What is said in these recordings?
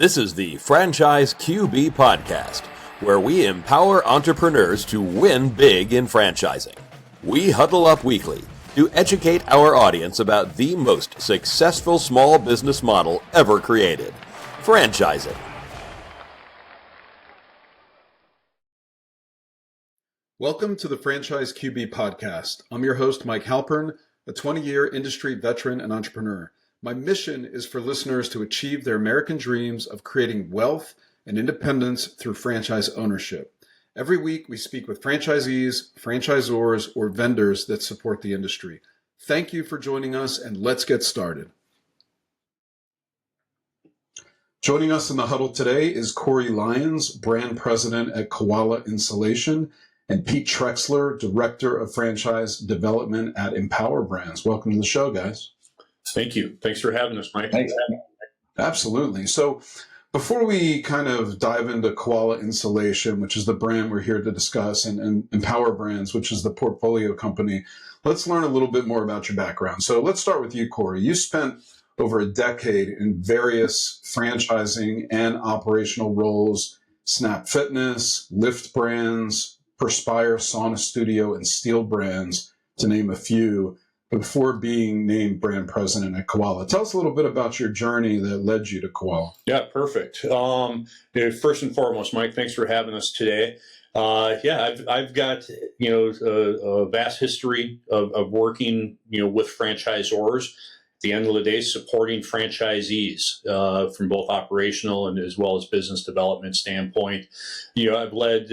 This is the Franchise QB Podcast, where we empower entrepreneurs to win big in franchising. We huddle up weekly to educate our audience about the most successful small business model ever created, franchising. Welcome to the Franchise QB Podcast. I'm your host, Mike Halpern, a 20-year industry veteran and entrepreneur. My mission is for listeners to achieve their American dreams of creating wealth and independence through franchise ownership. Every week, we speak with franchisees, franchisors, or vendors that support the industry. Thank you for joining us, and let's get started. Joining us in the huddle today is Cory Lyons, Brand President at Koala Insulation, and Pete Trexler, Director of Franchise Development at Empower Brands. Welcome to the show, guys. Thank you. Thanks for having us, Mike. Thanks. Absolutely. So before we kind of dive into Koala Insulation, which is the brand we're here to discuss, and Empower Brands, which is the portfolio company, let's learn a little bit more about your background. So let's start with you, Cory. You spent over a decade in various franchising and operational roles: Snap Fitness, Lift Brands, Perspire Sauna Studio, and Steel Brands, to name a few, before being named brand president at Koala. Tell us a little bit about your journey that led you to Koala. Yeah, perfect. First and foremost, Mike, thanks for having us today. I've got a vast history of working with franchisors. At the end of the day, supporting franchisees from both operational and as well as business development standpoint. I've led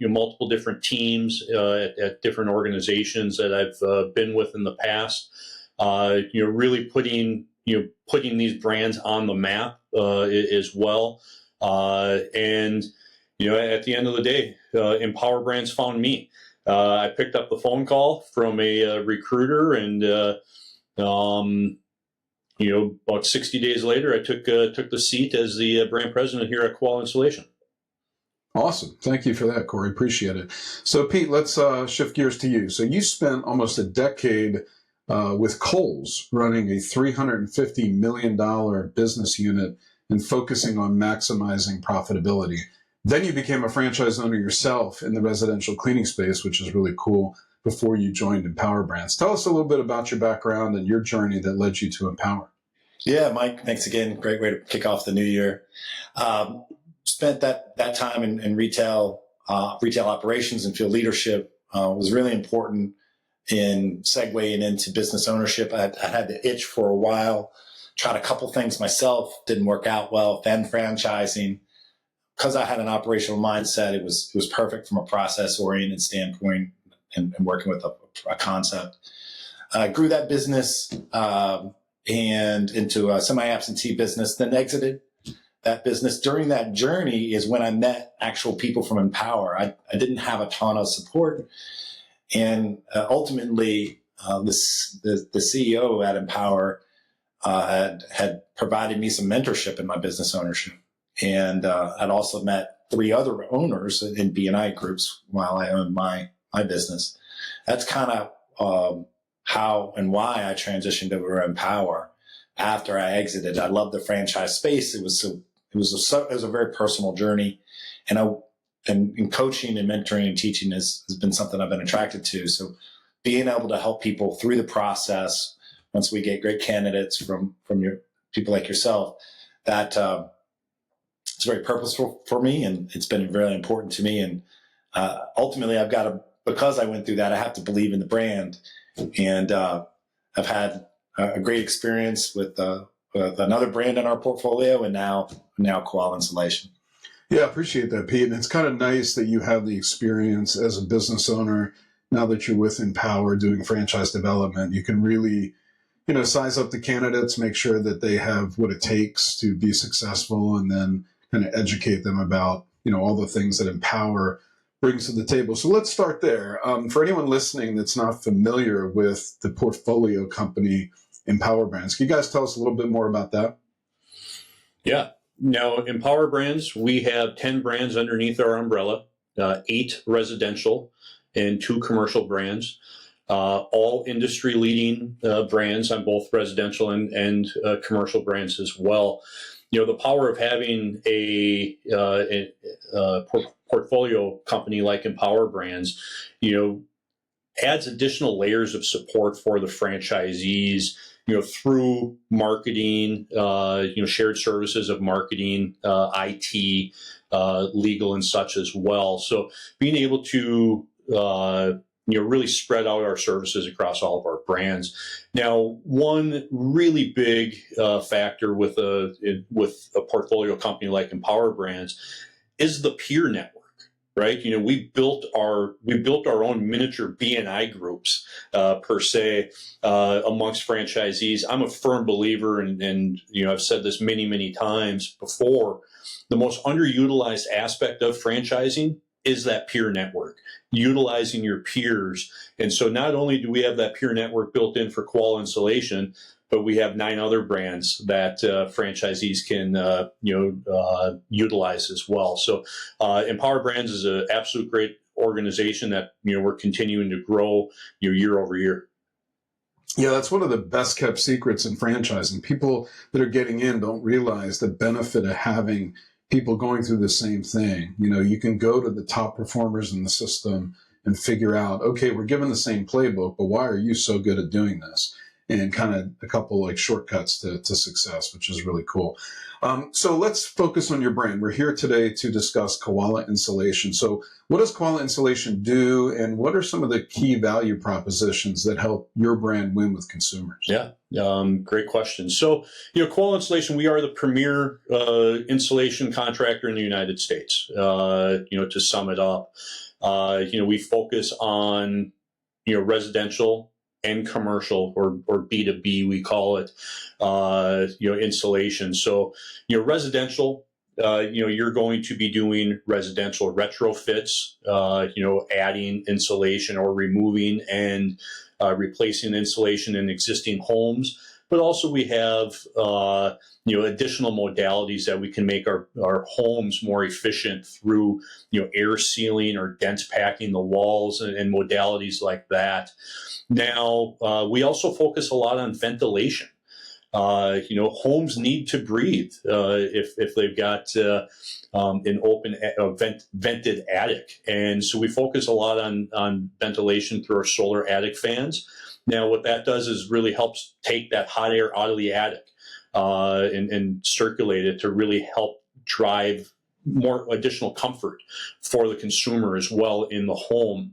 multiple different teams at different organizations that I've been with in the past. Really putting these brands on the map as well. And at the end of the day, Empower Brands found me. I picked up the phone call from a recruiter, and about 60 days later, I took the seat as the brand president here at Koala Insulation. Awesome. Thank you for that, Cory. Appreciate it. So, Pete, let's shift gears to you. So you spent almost a decade with Kohl's running a $350 million business unit and focusing on maximizing profitability. Then you became a franchise owner yourself in the residential cleaning space, which is really cool, before you joined Empower Brands. Tell us a little bit about your background and your journey that led you to Empower. Yeah, Mike, thanks again. Great way to kick off the new year. Spent that time in retail operations and field leadership. Was really important in segueing into business ownership. I had the itch for a while, tried a couple things myself, didn't work out well, then franchising. Because I had an operational mindset, it was perfect from a process-oriented standpoint and working with a concept. Grew that business and into a semi-absentee business, then exited that business. During that journey is when I met actual people from Empower. I didn't have a ton of support. And ultimately, the CEO at Empower had provided me some mentorship in my business ownership. And I'd also met 3 other owners in B&I groups while I owned my business. That's kind of how and why I transitioned over to Empower after I exited. I loved the franchise space. It was a very personal journey, and coaching and mentoring and teaching has been something I've been attracted to. So being able to help people through the process, once we get great candidates from your people like yourself, that it's very purposeful for me, and it's been really important to me. And ultimately, because I went through that, I have to believe in the brand. And I've had a great experience with another brand in our portfolio, and now Koala Insulation. Yeah, I appreciate that, Pete. And it's kind of nice that you have the experience as a business owner. Now that you're with Empower doing franchise development, you can really, size up the candidates, make sure that they have what it takes to be successful, and then kind of educate them about, all the things that Empower brings to the table. So let's start there. For anyone listening that's not familiar with the portfolio company Empower Brands, can you guys tell us a little bit more about that? Yeah. Now, Empower Brands, we have 10 brands underneath our umbrella, 8 residential and 2 commercial brands, all industry-leading brands on both residential and commercial brands as well. the power of having a portfolio company like Empower Brands, adds additional layers of support for the franchisees, through marketing, shared services of marketing, IT, legal and such as well. So being able to, really spread out our services across all of our brands. Now, one really big factor with a portfolio company like Empower Brands is the peer network. Right, we built our own miniature BNI groups per se amongst franchisees. I'm a firm believer, and I've said this many times before. The most underutilized aspect of franchising is that peer network, utilizing your peers. And so, not only do we have that peer network built in for Koala Insulation, but we have 9 other brands that franchisees can utilize as well. So Empower Brands is an absolute great organization that we're continuing to grow year over year. Yeah, that's one of the best kept secrets in franchising. People that are getting in don't realize the benefit of having people going through the same thing. You can go to the top performers in the system and figure out, okay, we're given the same playbook, but why are you so good at doing this? And kind of a couple like shortcuts to success, which is really cool. So let's focus on your brand. We're here today to discuss Koala Insulation. So what does Koala Insulation do, and what are some of the key value propositions that help your brand win with consumers? Yeah, great question. So, Koala Insulation, we are the premier insulation contractor in the United States. To sum it up, we focus on, residential and commercial, or B2B, we call it, insulation. So, residential, you're going to be doing residential retrofits, adding insulation or removing and replacing insulation in existing homes. But also we have, additional modalities that we can make our homes more efficient through, air sealing or dense packing the walls and modalities like that. Now, we also focus a lot on ventilation. Homes need to breathe if they've got an open vented attic. And so we focus a lot on ventilation through our solar attic fans. Now, what that does is really helps take that hot air out of the attic and circulate it to really help drive more additional comfort for the consumer as well in the home.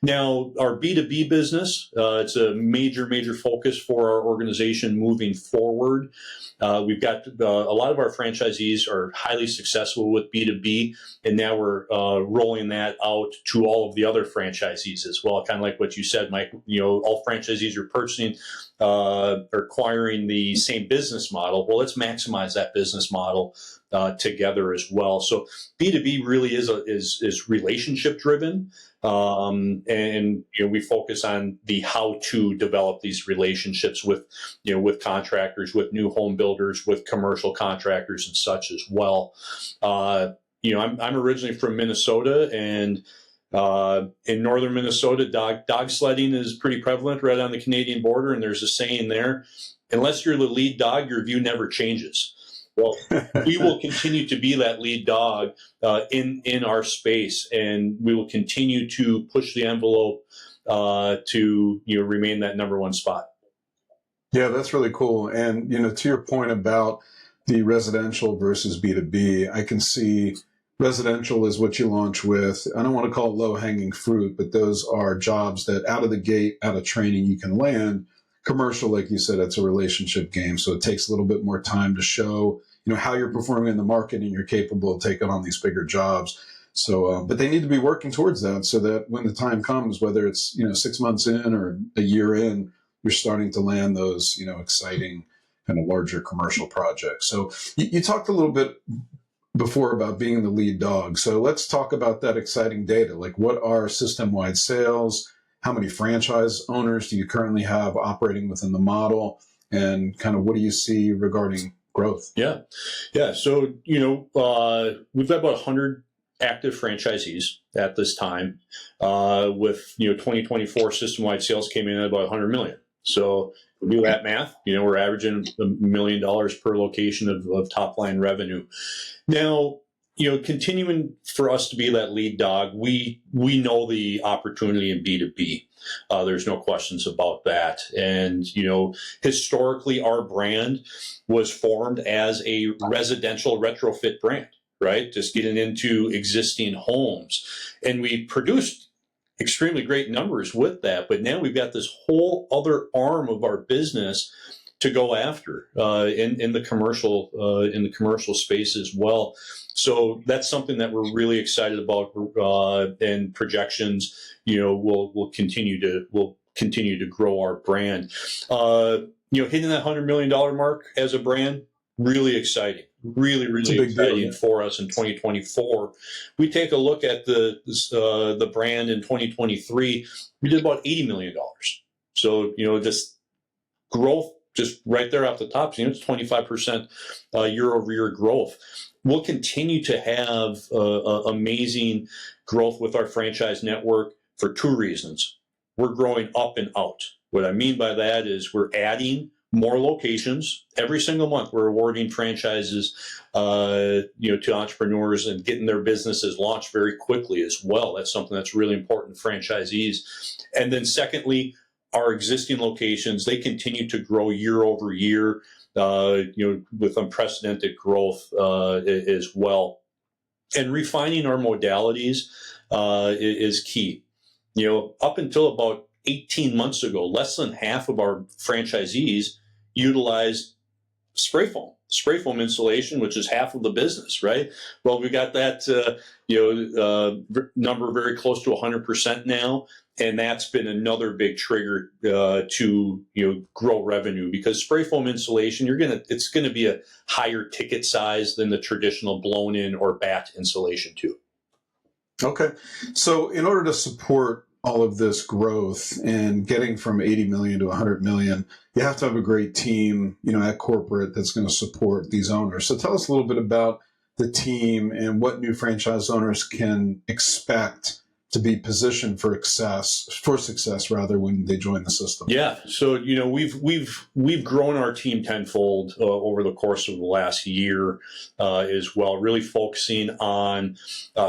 Now, our B2B business, it's a major focus for our organization moving forward. We've got a lot of our franchisees are highly successful with B2B, and now we're rolling that out to all of the other franchisees as well. Kind of like what you said, Mike, all franchisees are purchasing or acquiring the same business model. Well, let's maximize that business model together as well. So B2B really is relationship driven, and we focus on the how to develop these relationships with contractors, with new home builders, with commercial contractors and such as well. I'm originally from Minnesota, and in northern Minnesota, dog sledding is pretty prevalent right on the Canadian border, and there's a saying there: unless you're the lead dog, your view never changes. Well, we will continue to be that lead dog in our space, and we will continue to push the envelope to remain that number one spot. Yeah, that's really cool. And to your point about the residential versus B2B, I can see residential is what you launch with. I don't want to call it low-hanging fruit, but those are jobs that out of the gate, out of training, you can land. Commercial, like you said, it's a relationship game, so it takes a little bit more time to show how you're performing in the market and you're capable of taking on these bigger jobs. So, but they need to be working towards that so that when the time comes, whether it's 6 months in or a year in, you're starting to land those exciting kind of larger commercial projects. So you talked a little bit before about being the lead dog. So let's talk about that exciting data. Like, what are system-wide sales? How many franchise owners do you currently have operating within the model? And kind of what do you see regarding growth? Yeah. So, we've got about 100 active franchisees at this time. With 2024 system-wide sales came in at about 100 million. So do that math. We're averaging $1 million per location of top line revenue. Now, continuing for us to be that lead dog, we know the opportunity in B2B. There's no questions about that. And, historically, our brand was formed as a residential retrofit brand, right? Just getting into existing homes. And we produced extremely great numbers with that. But now we've got this whole other arm of our business to go after in the commercial space as well. So that's something that we're really excited about, and projections. We'll continue to grow our brand. Hitting that $100 million mark as a brand, really exciting. Really exciting deal, yeah, for us in 2024. We take a look at the brand in 2023. We did about $80 million. So just growth, just right there off the top. It's 25% year-over-year growth. We'll continue to have amazing growth with our franchise network for two reasons. We're growing up and out. What I mean by that is we're adding more locations every single month. We're awarding franchises, to entrepreneurs and getting their businesses launched very quickly as well. That's something that's really important to franchisees. And then secondly, our existing locations, they continue to grow year over year, with unprecedented growth as well. And refining our modalities is key. Up until about 18 months ago, less than half of our franchisees utilized spray foam insulation, which is half of the business, right? Well, we got that number very close to 100% now, and that's been another big trigger to grow revenue, because spray foam insulation, it's gonna be a higher ticket size than the traditional blown in or bat insulation too. Okay, so in order to support all of this growth and getting from 80 million to 100 million, you have to have a great team, at corporate that's going to support these owners. So tell us a little bit about the team and what new franchise owners can expect to be positioned for success when they join the system. Yeah. So, we've grown our team tenfold over the course of the last year as well, really focusing on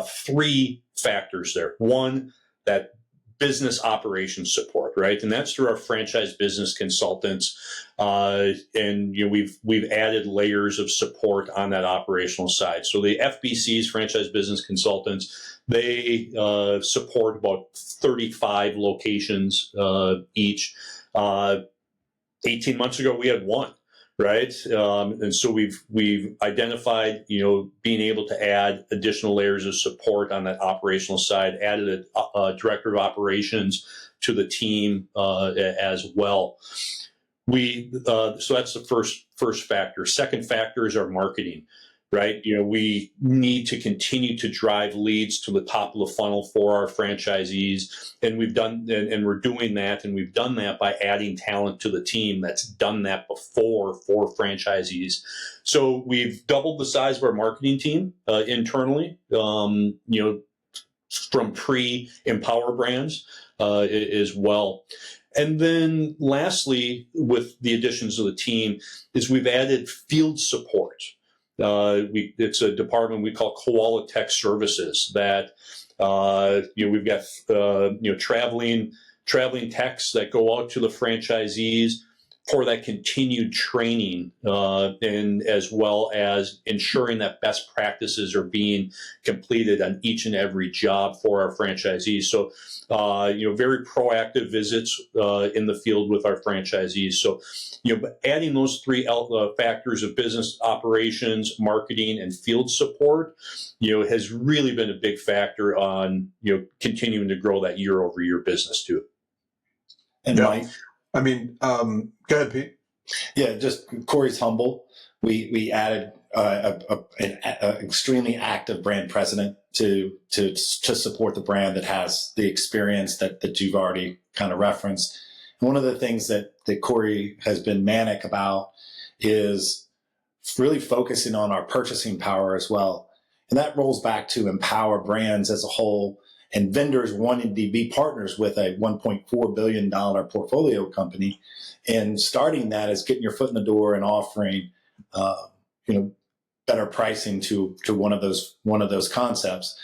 three factors there. One, that business operations support, right? And that's through our franchise business consultants. And we've added layers of support on that operational side. So the FBCs, franchise business consultants, they support about 35 locations each. 18 months ago, we had one. Right. And so we've identified, being able to add additional layers of support on that operational side, added a director of operations to the team as well. So that's the first factor. Second factor is our marketing. Right. We need to continue to drive leads to the top of the funnel for our franchisees. And we're doing that. And we've done that by adding talent to the team that's done that before for franchisees. So we've doubled the size of our marketing team internally, from pre-Empower brands as well. And then lastly, with the additions of the team, is we've added field support. It's a department we call Koala Tech Services that, we've got, traveling techs that go out to the franchisees for that continued training, and as well as ensuring that best practices are being completed on each and every job for our franchisees. So, very proactive visits in the field with our franchisees. So, adding those three factors of business operations, marketing, and field support, has really been a big factor on, continuing to grow that year-over-year business too. And Mike? Go ahead, Pete. Yeah, just Cory's humble. We added an extremely active brand president to support the brand that has the experience that you've already kind of referenced. And one of the things that Cory has been manic about is really focusing on our purchasing power as well. And that rolls back to Empower brands as a whole and vendors wanting to be partners with a $1.4 billion portfolio company. And starting that is getting your foot in the door and offering, better pricing to one of those concepts.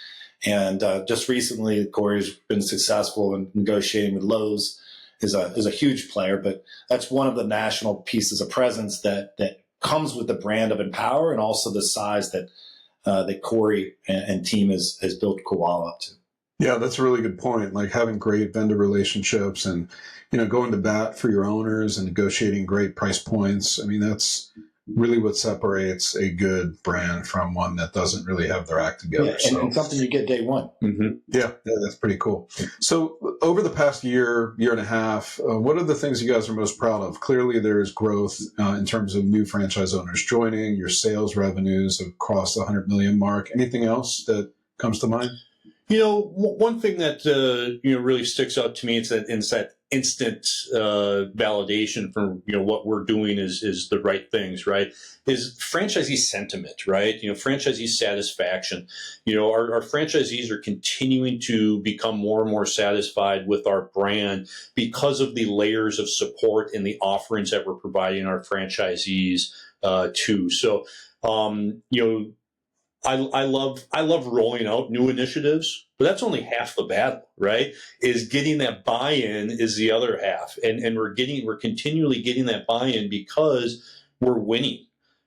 And just recently, Cory's been successful in negotiating with Lowe's, is a huge player, but that's one of the national pieces of presence that comes with the brand of Empower, and also the size that Cory and team has built Koala up to. Yeah, that's a really good point. Like having great vendor relationships and, going to bat for your owners and negotiating great price points. I mean, that's really what separates a good brand from one that doesn't really have their act together. Yeah, and something you get day one. Mm-hmm. Yeah, that's pretty cool. So over the past year and a half, what are the things you guys are most proud of? Clearly there's growth in terms of new franchise owners joining, your sales revenues have crossed the 100 million mark. Anything else that comes to mind? One thing that really sticks out to me is that instant validation from what we're doing is the right things, right? Is franchisee sentiment, right? Franchisee satisfaction. Our franchisees are continuing to become more and more satisfied with our brand because of the layers of support and the offerings that we're providing our franchisees too. So, I love rolling out new initiatives, but that's only half the battle, right? Is getting that buy-in is the other half. And we're continually getting that buy-in because we're winning.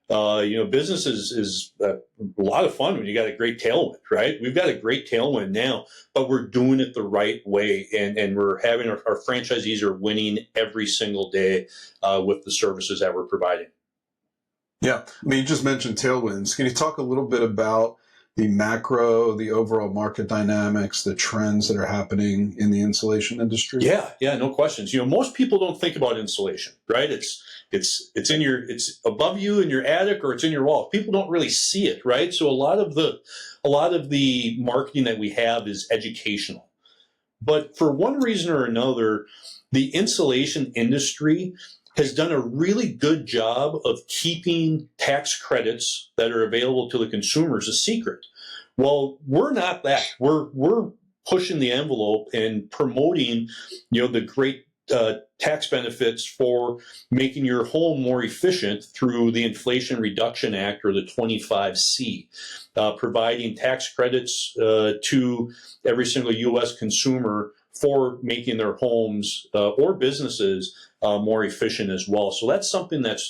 Business is a lot of fun when you got a great tailwind, right? We've got a great tailwind now, but we're doing it the right way. And we're having our franchisees are winning every single day with the services that we're providing. Yeah. I mean, you just mentioned tailwinds. Can you talk a little bit about the macro, the overall market dynamics, the trends that are happening in the insulation industry? Yeah, no questions. Most people don't think about insulation, right? It's above you in your attic or it's in your wall. People don't really see it, right? So a lot of the marketing that we have is educational. But for one reason or another, the insulation industry has done a really good job of keeping tax credits that are available to the consumers a secret. Well, we're not that. We're pushing the envelope and promoting, the great tax benefits for making your home more efficient through the Inflation Reduction Act, or the 25C, providing tax credits to every single U.S. consumer for making their homes or businesses more efficient as well. So that's something that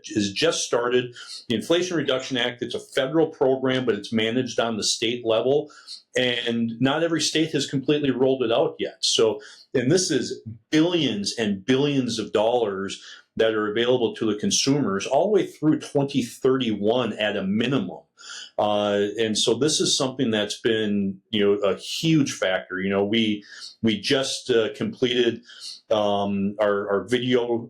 is just started. The Inflation Reduction Act, it's a federal program, but it's managed on the state level, and not every state has completely rolled it out yet. So, and this is billions and billions of dollars that are available to the consumers all the way through 2031 at a minimum. And so this is something that's been, a huge factor. We just completed our videos,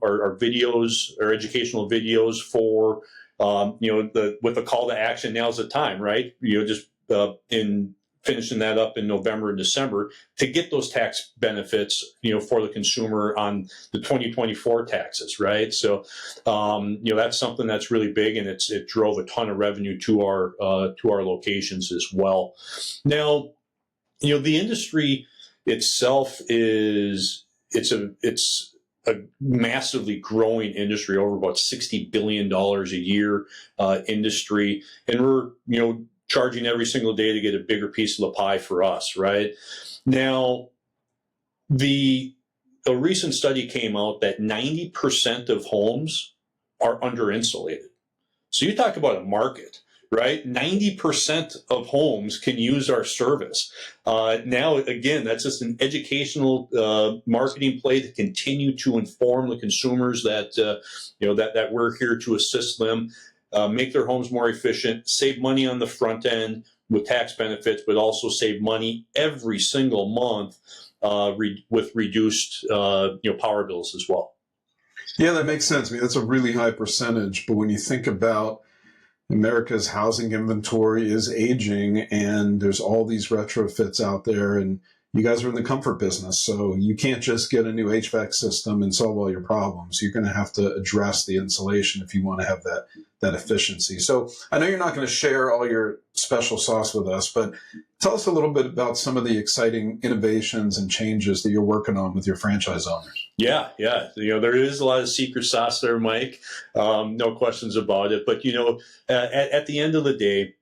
our educational videos for, with the call to action. Now's the time, right? In finishing that up in November and December to get those tax benefits, for the consumer on the 2024 taxes, right? So, that's something that's really big, and it drove a ton of revenue to our locations as well. Now, the industry itself it's a massively growing industry, over about $60 billion a year industry, and we're charging every single day to get a bigger piece of the pie for us, right? Now, a recent study came out that 90% of homes are under-insulated. So you talk about a market, right? 90% of homes can use our service. Now, again, that's just an educational marketing play to continue to inform the consumers that that we're here to assist them. Make their homes more efficient, save money on the front end with tax benefits, but also save money every single month with reduced power bills as well. Yeah, that makes sense. I mean, that's a really high percentage. But when you think about America's housing inventory is aging, and there's all these retrofits out there, and you guys are in the comfort business, so you can't just get a new HVAC system and solve all your problems. You're going to have to address the insulation if you want to have that efficiency. So I know you're not going to share all your special sauce with us, but tell us a little bit about some of the exciting innovations and changes that you're working on with your franchise owners. Yeah. There is a lot of secret sauce there, Mike. No questions about it. But, at the end of the day,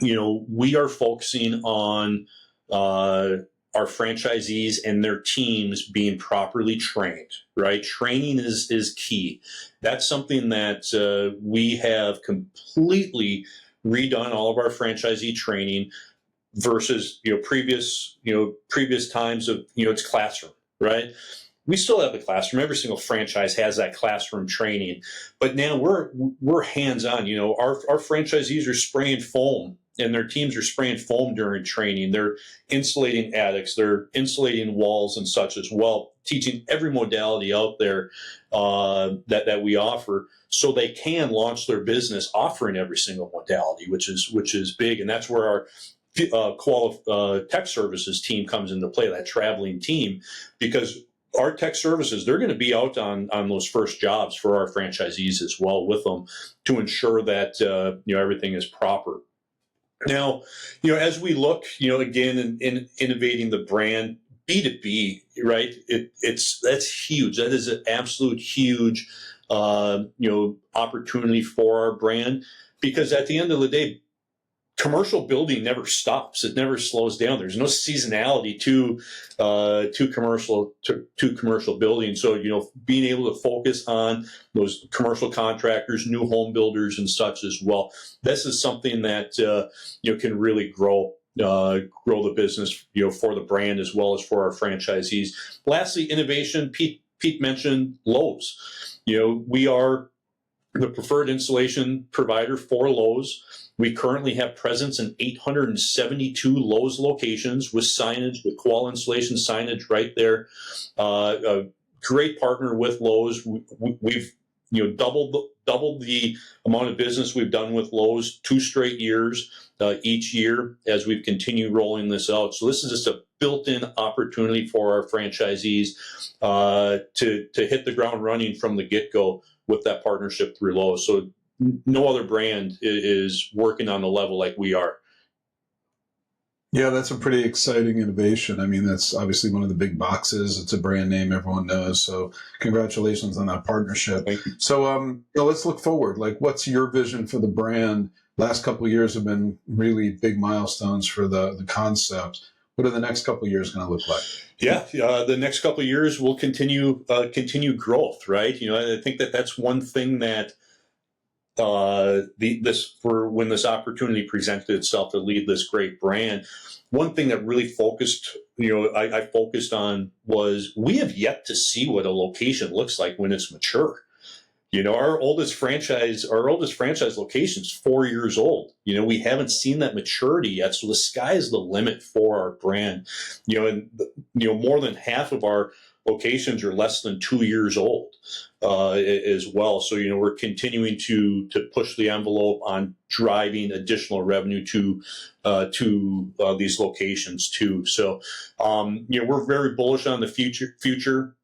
we are focusing on our franchisees and their teams being properly trained, right? Training is key. That's something that we have completely redone all of our franchisee training versus, previous times of, it's classroom, right? We still have the classroom. Every single franchise has that classroom training, but now we're hands-on. Our franchisees are spraying foam, and their teams are spraying foam during training. They're insulating attics. They're insulating walls and such as well, teaching every modality out there that we offer, so they can launch their business offering every single modality, which is big, and that's where our Koala Tech Services team comes into play. That traveling team, because our tech services, they're going to be out on those first jobs for our franchisees as well with them to ensure that everything is proper. Now, as we look, again, in innovating the brand, B2B, right? That's huge. That is an absolute huge, opportunity for our brand, because at the end of the day, commercial building never stops. It never slows down. There's no seasonality to commercial building. So, being able to focus on those commercial contractors, new home builders and such as well. This is something that, can really grow the business, for the brand as well as for our franchisees. Lastly, innovation. Pete mentioned Lowe's. We are the preferred insulation provider for Lowe's. We currently have presence in 872 Lowe's locations with signage, with Koala Insulation signage right there. A great partner with Lowe's. We've doubled the amount of business we've done with Lowe's 2 straight years each year as we've continued rolling this out. So this is just a built-in opportunity for our franchisees to hit the ground running from the get-go with that partnership through Lowe's. So no other brand is working on the level like we are. Yeah, that's a pretty exciting innovation. I mean, that's obviously one of the big boxes. It's a brand name everyone knows. So congratulations on that partnership. Thank you. So let's look forward. Like, what's your vision for the brand? Last couple of years have been really big milestones for the concept. What are the next couple of years going to look like? Yeah, the next couple of years will continue growth, right? I think that's one thing that when this opportunity presented itself to lead this great brand, one thing that really I focused on was we have yet to see what a location looks like when it's mature. Our oldest franchise location is 4 years old. We haven't seen that maturity yet. So the sky is the limit for our brand. More than half of our locations are less than 2 years old as well. So, we're continuing to push the envelope on driving additional revenue to these locations too. So, we're very bullish on the future,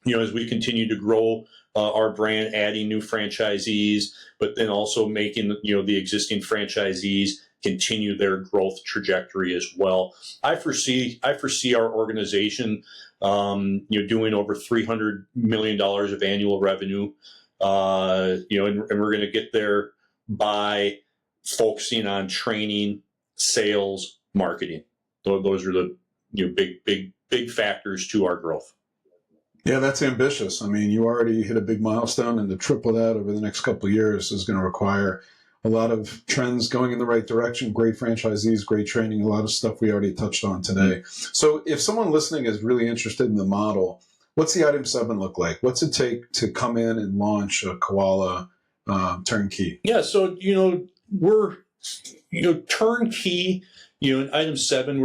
as we continue to grow our brand, adding new franchisees, but then also making, the existing franchisees continue their growth trajectory as well. I foresee our organization, doing over $300 million of annual revenue, and we're going to get there by focusing on training, sales, marketing. Those are the big factors to our growth. Yeah, that's ambitious. I mean, you already hit a big milestone, and to triple that over the next couple of years is going to require a lot of trends going in the right direction, great franchisees, great training, a lot of stuff we already touched on today. So if someone listening is really interested in the model, what's the item 7 look like? What's it take to come in and launch a Koala turnkey? Yeah, so, we're, turnkey. In item 7,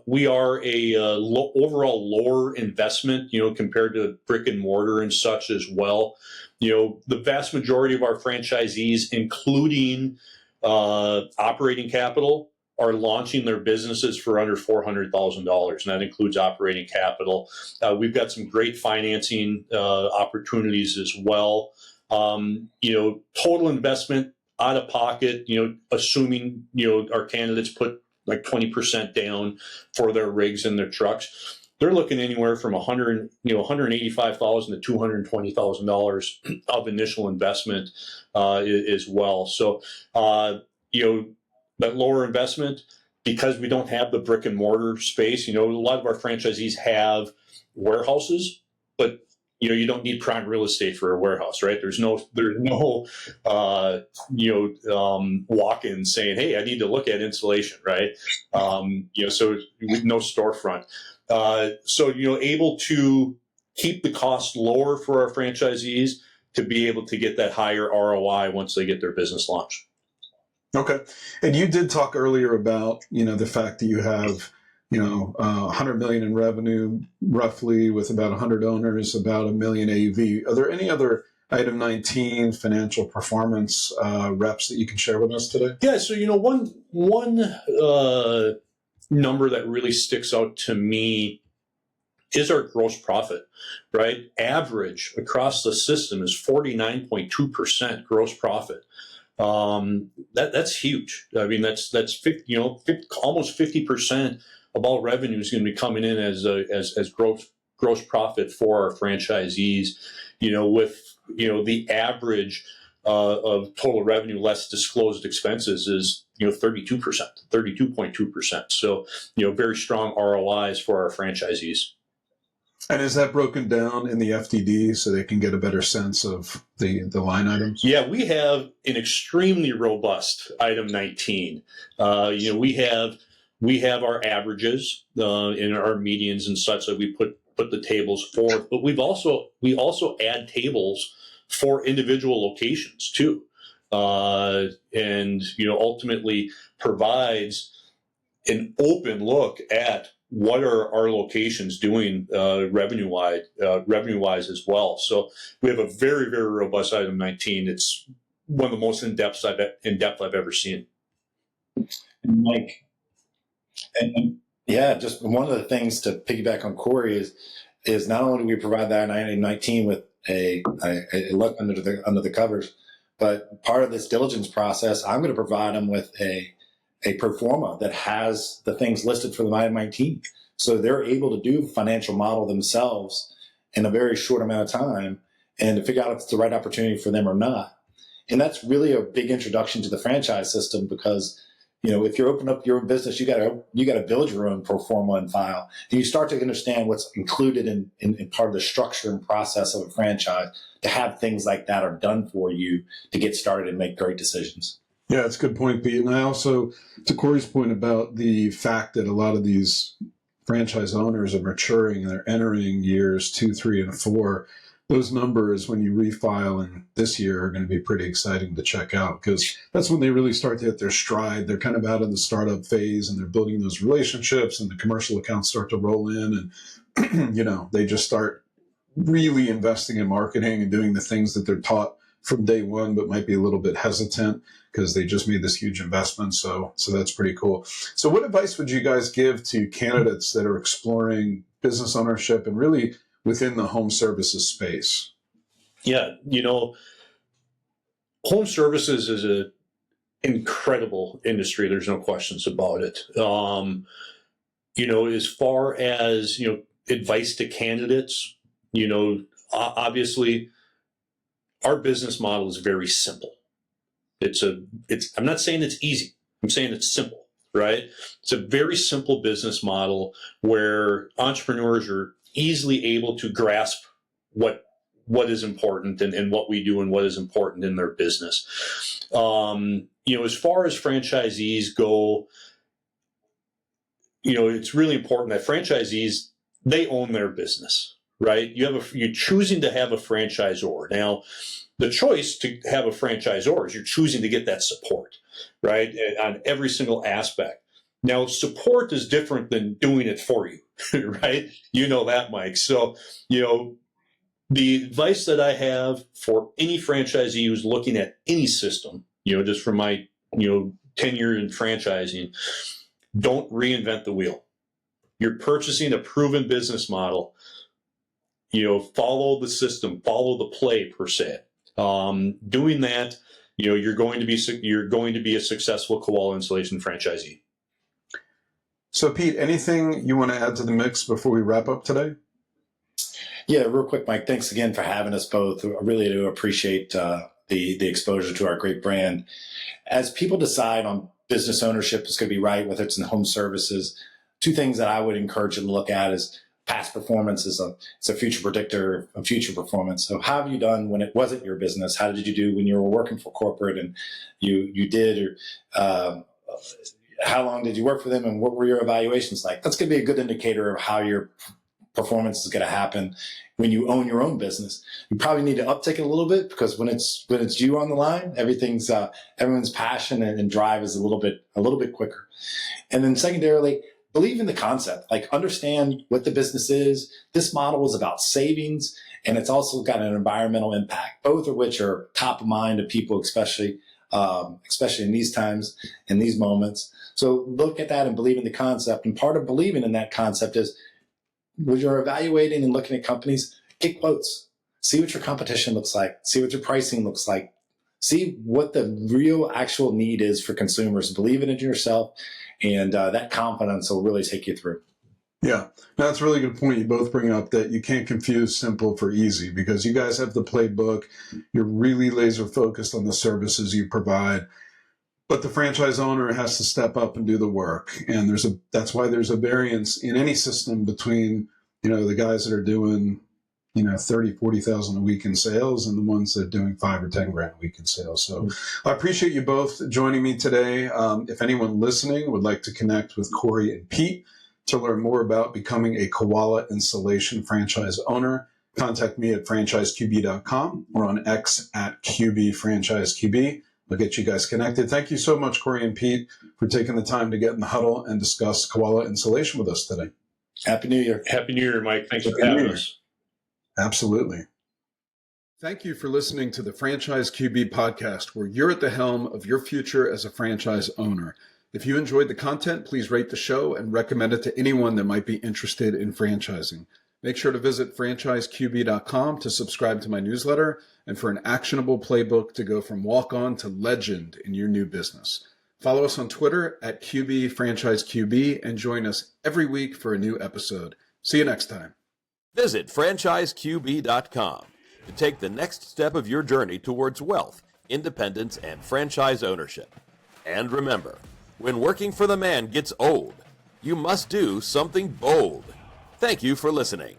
we are a overall lower investment, compared to brick and mortar and such as well. The vast majority of our franchisees, including operating capital, are launching their businesses for under $400,000, and that includes operating capital. We've got some great financing opportunities as well. Total investment out of pocket, assuming, our candidates put like 20% down for their rigs and their trucks, they're looking anywhere from $185,000 to $220,000 of initial investment as well. So, that lower investment, because we don't have the brick and mortar space, a lot of our franchisees have warehouses, but you don't need prime real estate for a warehouse, right? There's no walk-in saying, hey, I need to look at insulation, right? So with no storefront. Able to keep the cost lower for our franchisees to be able to get that higher ROI once they get their business launched. Okay. And you did talk earlier about, the fact that you have, 100 million in revenue, roughly, with about 100 owners, about $1 million AUV. Are there any other item 19 financial performance reps that you can share with us today? Yeah. So, one number that really sticks out to me is our gross profit, right? Average across the system is 49.2% gross profit. That's huge. I mean, that's 50, almost 50% of all revenue is going to be coming in as gross profit for our franchisees. With the average of total revenue less disclosed expenses is 32%, 32.2%. So very strong ROIs for our franchisees. And is that broken down in the FDD so they can get a better sense of the line items? Yeah, we have an extremely robust item 19. We have our averages and our medians and such that we put the tables forth, but we also add tables for individual locations too, and ultimately provides an open look at what are our locations doing revenue-wise as well. So we have a very, very robust item 19. It's one of the most in-depth I've ever seen. Mike, and just one of the things to piggyback on Cory is not only do we provide that item 19 with a look under the covers, but part of this diligence process, I'm going to provide them with a pro forma that has the things listed for the item 19. So they're able to do financial model themselves in a very short amount of time and to figure out if it's the right opportunity for them or not. And that's really a big introduction to the franchise system because, if you're opening up your own business, you got to build your own pro forma and file. And you start to understand what's included in part of the structure and process of a franchise to have things like that are done for you to get started and make great decisions. Yeah, that's a good point, Pete. And I also, to Cory's point about the fact that a lot of these franchise owners are maturing and they're entering years 2, 3, and 4, those numbers, when you refile in this year, are going to be pretty exciting to check out because that's when they really start to hit their stride. They're kind of out of the startup phase and they're building those relationships and the commercial accounts start to roll in and, they just start really investing in marketing and doing the things that they're taught from day one, but might be a little bit hesitant because they just made this huge investment. So that's pretty cool. So what advice would you guys give to candidates that are exploring business ownership and really within the home services space? Yeah, home services is an incredible industry. There's no questions about it. As far as, advice to candidates, obviously our business model is very simple. I'm not saying it's easy. I'm saying it's simple, right? It's a very simple business model where entrepreneurs are easily able to grasp what is important and what we do and what is important in their business. As far as franchisees go, it's really important that franchisees, they own their business, right? You're choosing to have a franchisor. Now, the choice to have a franchisor is you're choosing to get that support, right? On every single aspect. Now, support is different than doing it for you, right? You know that, Mike. So, the advice that I have for any franchisee who's looking at any system, just from my, tenure in franchising, don't reinvent the wheel. You're purchasing a proven business model. Follow the system, follow the play per se. Doing that, you're going to be a successful koala insulation franchisee. So, Pete, anything you want to add to the mix before we wrap up today? Yeah, real quick, Mike, thanks again for having us both. I really do appreciate the exposure to our great brand. As people decide on business ownership is going to be right, whether it's in home services, two things that I would encourage them to look at is past performance is a future predictor of future performance. So how have you done when it wasn't your business? How did you do when you were working for corporate and you did, or how long did you work for them and what were your evaluations like? That's going to be a good indicator of how your performance is going to happen when you own your own business. You probably need to uptick it a little bit because when it's you on the line, everyone's passion and drive is a little bit quicker. And then secondarily, believe in the concept, like understand what the business is. This model is about savings and it's also got an environmental impact, both of which are top of mind to people, especially in these times, in these moments. So look at that and believe in the concept. And part of believing in that concept is when you're evaluating and looking at companies, get quotes, see what your competition looks like, see what your pricing looks like, see what the real actual need is for consumers, believe in it yourself, and that confidence will really take you through. Yeah, that's a really good point. You both bring up that you can't confuse simple for easy because you guys have the playbook. You're really laser focused on the services you provide. But the franchise owner has to step up and do the work. And that's why there's a variance in any system between, the guys that are doing, 30, 40,000 a week in sales and the ones that are doing 5 or 10 grand a week in sales. So I appreciate you both joining me today. If anyone listening would like to connect with Cory and Pete to learn more about becoming a Koala Insulation franchise owner, contact me at franchiseqb.com or on X at QBFranchiseQB. We'll get you guys connected. Thank you so much, Cory and Pete, for taking the time to get in the huddle and discuss koala insulation with us today. Happy New Year. Happy New Year, Mike. Thanks for having us. Absolutely. Thank you for listening to the Franchise QB podcast, where you're at the helm of your future as a franchise owner. If you enjoyed the content, please rate the show and recommend it to anyone that might be interested in franchising. Make sure to visit franchiseqb.com to subscribe to my newsletter and for an actionable playbook to go from walk-on to legend in your new business. Follow us on Twitter at QBFranchiseQB and join us every week for a new episode. See you next time. Visit franchiseqb.com to take the next step of your journey towards wealth, independence, and franchise ownership. And remember, when working for the man gets old, you must do something bold. Thank you for listening.